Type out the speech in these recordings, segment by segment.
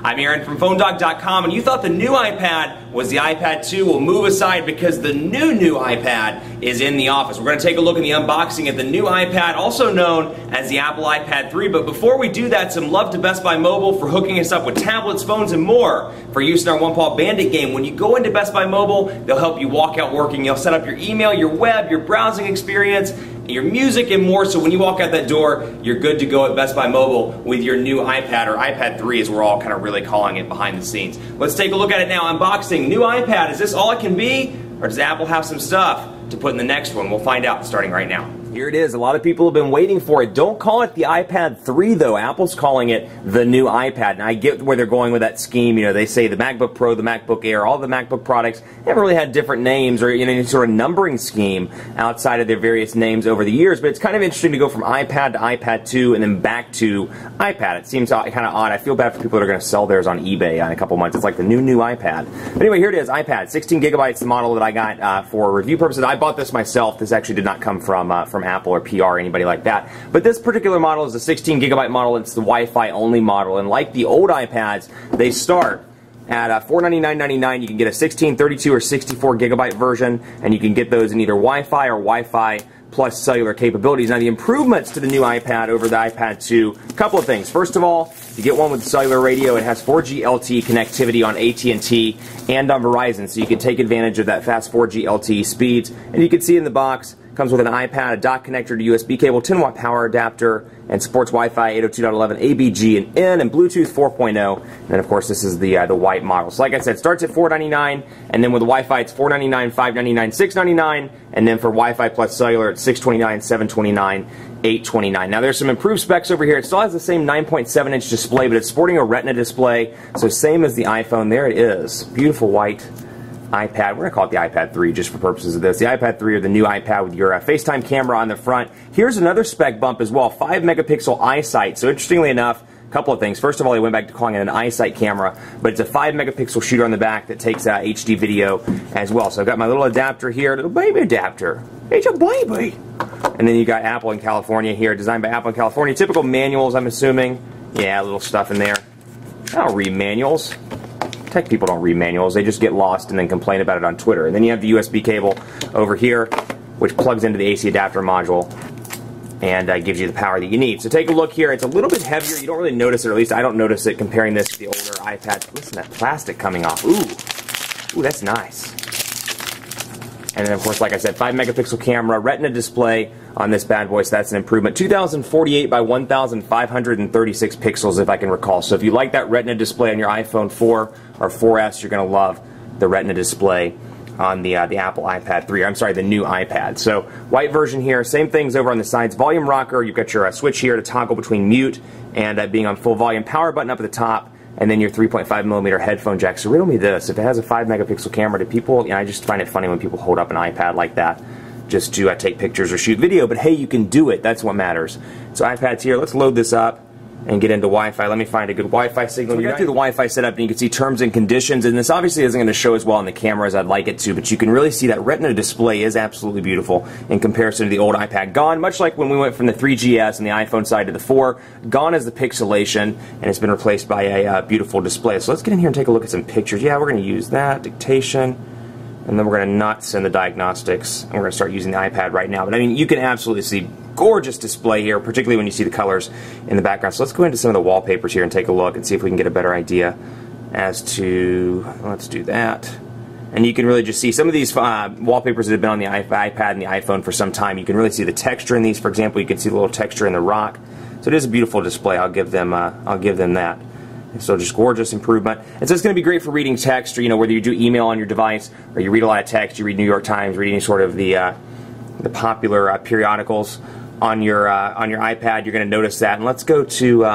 I'm Aaron from PhoneDog.com, and you thought the new iPad was the iPad 2. Well, move aside because the new iPad is in the office. We're going to take a look in the unboxing at the new iPad, also known as the Apple iPad 3. But before we do that, some love to Best Buy Mobile for hooking us up with tablets, phones, and more for use in our One Paw Bandit game. When you go into Best Buy Mobile, they'll help you walk out working. They'll set up your email, your web, your browsing experience, your music, and more. So when you walk out that door, you're good to go at Best Buy Mobile with your new iPad, or iPad 3 as we're all kind of really calling it behind the scenes. Let's take a look at it now. Unboxing. New iPad. Is this all it can be? Or does Apple have some stuff to put in the next one? We'll find out starting right now. Here it is. A lot of people have been waiting for it. Don't call it the iPad 3 though. Apple's calling it the new iPad. And I get where they're going with that scheme. You know, they say the MacBook Pro, the MacBook Air, all the MacBook products haven't really had different names or any sort of numbering scheme outside of their various names over the years. But it's kind of interesting to go from iPad to iPad 2 and then back to iPad. It seems kind of odd. I feel bad for people that are going to sell theirs on eBay in a couple months. It's like the new iPad. But anyway, here it is, iPad. 16 gigabytes, the model that I got for review purposes. I bought this myself. This actually did not come from Apple or PR or anybody like that. But this particular model is a 16 gigabyte model. It's the Wi-Fi only model. And like the old iPads, they start at $499.99. You can get a 16, 32, or 64 gigabyte version, and you can get those in either Wi-Fi or Wi-Fi plus cellular capabilities. Now the improvements to the new iPad over the iPad 2, a couple of things. First of all, you get one with cellular radio. It has 4G LTE connectivity on AT&T and on Verizon, so you can take advantage of that fast 4G LTE speeds. And you can see in the box, comes with an iPad, a dock connector to USB cable, 10-watt power adapter, and supports Wi-Fi 802.11, ABG, and N, and Bluetooth 4.0. And then, of course, this is the white model. So like I said, it starts at $499, and then with the Wi-Fi, it's $499, $599, $699, and then for Wi-Fi plus cellular, it's $629, $729, $829. Now, there's some improved specs over here. It still has the same 9.7-inch display, but it's sporting a Retina display, so same as the iPhone. There it is. Beautiful white iPad. We're going to call it the iPad 3 just for purposes of this. The iPad 3 or the new iPad with your FaceTime camera on the front. Here's another spec bump as well, 5 megapixel iSight. So interestingly enough, a couple of things. First of all, they went back to calling it an iSight camera, but it's a 5 megapixel shooter on the back that takes HD video as well. So I've got my little adapter here, little baby adapter. It's a baby. And then you got Apple in California here, designed by Apple in California. Typical manuals, I'm assuming. Yeah, little stuff in there. I don't read manuals. Tech people don't read manuals. They just get lost and then complain about it on Twitter. And then you have the USB cable over here, which plugs into the AC adapter module and gives you the power that you need. So take a look here. It's a little bit heavier. You don't really notice it, or at least I don't notice it comparing this to the older iPad. Listen to that plastic coming off. Ooh, that's nice. And then, of course, like I said, 5 megapixel camera, Retina display on this bad boy, so that's an improvement. 2048 by 1536 pixels, if I can recall. So if you like that Retina display on your iPhone 4 or 4S, you're going to love the Retina display on the Apple iPad 3. I'm sorry, the new iPad. So white version here, same things over on the sides. Volume rocker, you've got your switch here to toggle between mute and being on full volume. Power button up at the top. And then your 3.5mm headphone jack. So riddle me this, if it has a 5 megapixel camera, do people, I just find it funny when people hold up an iPad like that just to take pictures or shoot video, but hey, you can do it, that's what matters. So iPad's here, let's load this up and get into Wi-Fi. Let me find a good Wi-Fi signal. You got through the Wi-Fi setup and you can see terms and conditions, and this obviously isn't going to show as well on the camera as I'd like it to, but you can really see that Retina display is absolutely beautiful in comparison to the old iPad. Gone, much like when we went from the 3GS and the iPhone side to the 4, gone is the pixelation, and it's been replaced by a beautiful display. So let's get in here and take a look at some pictures. Yeah, we're going to use that, dictation, and then we're going to not send the diagnostics, and we're going to start using the iPad right now. But I mean, you can absolutely see gorgeous display here, particularly when you see the colors in the background. So let's go into some of the wallpapers here and take a look and see if we can get a better idea as to, let's do that. And you can really just see some of these wallpapers that have been on the iPad and the iPhone for some time. You can really see the texture in these. For example, you can see the little texture in the rock. So it is a beautiful display. I'll give them that. So just gorgeous improvement. And so it's going to be great for reading text, or whether you do email on your device or you read a lot of text, you read New York Times, read any sort of the popular periodicals on your iPad. You're going to notice that. And let's go to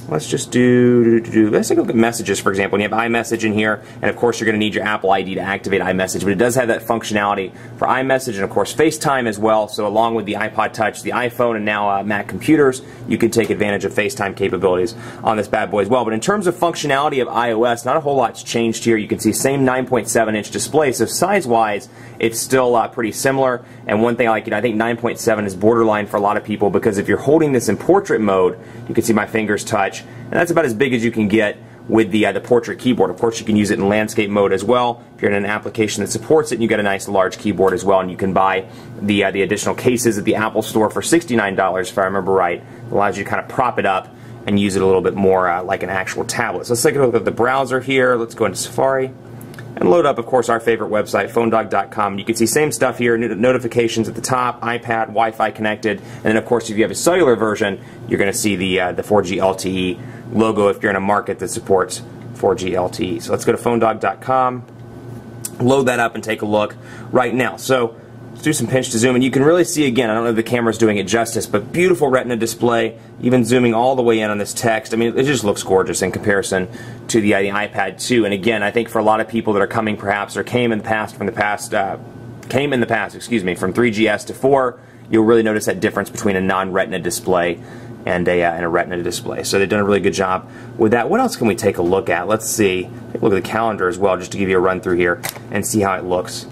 let's just let's take a look at messages, for example. And you have iMessage in here, and of course you're going to need your Apple ID to activate iMessage, but it does have that functionality for iMessage and of course FaceTime as well. So along with the iPod Touch, the iPhone, and now Mac computers, you can take advantage of FaceTime capabilities on this bad boy as well. But in terms of functionality of iOS, not a whole lot's changed here. You can see same 9.7-inch display, so size-wise, it's still pretty similar. And one thing I like, I think 9.7 is borderline for a lot of people, because if you're holding this in portrait mode, you can see my fingers touch, and that's about as big as you can get with the portrait keyboard. Of course, you can use it in landscape mode as well. If you're in an application that supports it, you get a nice large keyboard as well, and you can buy the additional cases at the Apple Store for $69, if I remember right. It allows you to kind of prop it up and use it a little bit more like an actual tablet. So let's take a look at the browser here. Let's go into Safari and load up, of course, our favorite website, phonedog.com. You can see same stuff here, notifications at the top, iPad, Wi-Fi connected, and then, of course, if you have a cellular version, you're going to see the 4G LTE logo if you're in a market that supports 4G LTE. So let's go to phonedog.com, load that up, and take a look right now. So let's do some pinch to zoom, and you can really see, again, I don't know if the camera's doing it justice, but beautiful Retina display, even zooming all the way in on this text. I mean, it just looks gorgeous in comparison to the iPad 2. And again, I think for a lot of people that are coming perhaps, or came in the past, from 3GS to 4, you'll really notice that difference between a non-Retina display and a Retina display. So they've done a really good job with that. What else can we take a look at? Let's see. Take a look at the calendar as well, just to give you a run through here and see how it looks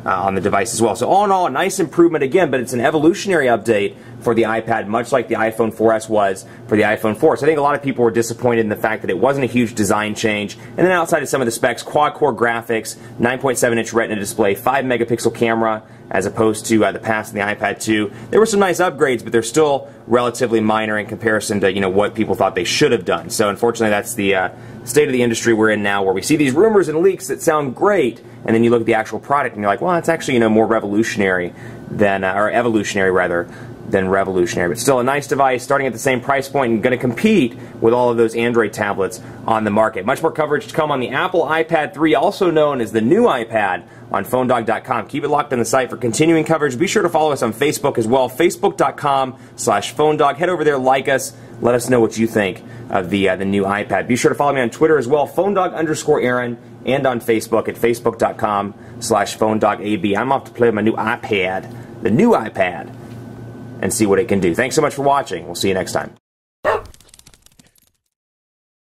on the device as well. So all in all, a nice improvement again, but it's an evolutionary update for the iPad, much like the iPhone 4S was for the iPhone 4. So I think a lot of people were disappointed in the fact that it wasn't a huge design change. And then outside of some of the specs, quad-core graphics, 9.7-inch Retina display, 5-megapixel camera, as opposed to the past in the iPad 2. There were some nice upgrades, but they're still relatively minor in comparison to what people thought they should have done. So unfortunately, that's the state of the industry we're in now, where we see these rumors and leaks that sound great, and then you look at the actual product and you're like, well, it's actually more revolutionary than, or evolutionary rather, than revolutionary. But still a nice device, starting at the same price point and going to compete with all of those Android tablets on the market. Much more coverage to come on the Apple iPad 3, also known as the new iPad, on phonedog.com. Keep it locked on the site for continuing coverage. Be sure to follow us on Facebook as well, facebook.com/phonedog. Head over there, like us, let us know what you think of the new iPad. Be sure to follow me on Twitter as well, phonedog_Aaron, and on Facebook at facebook.com/phonedogab. I'm off to play with my new iPad, the new iPad, and see what it can do. Thanks so much for watching. We'll see you next time.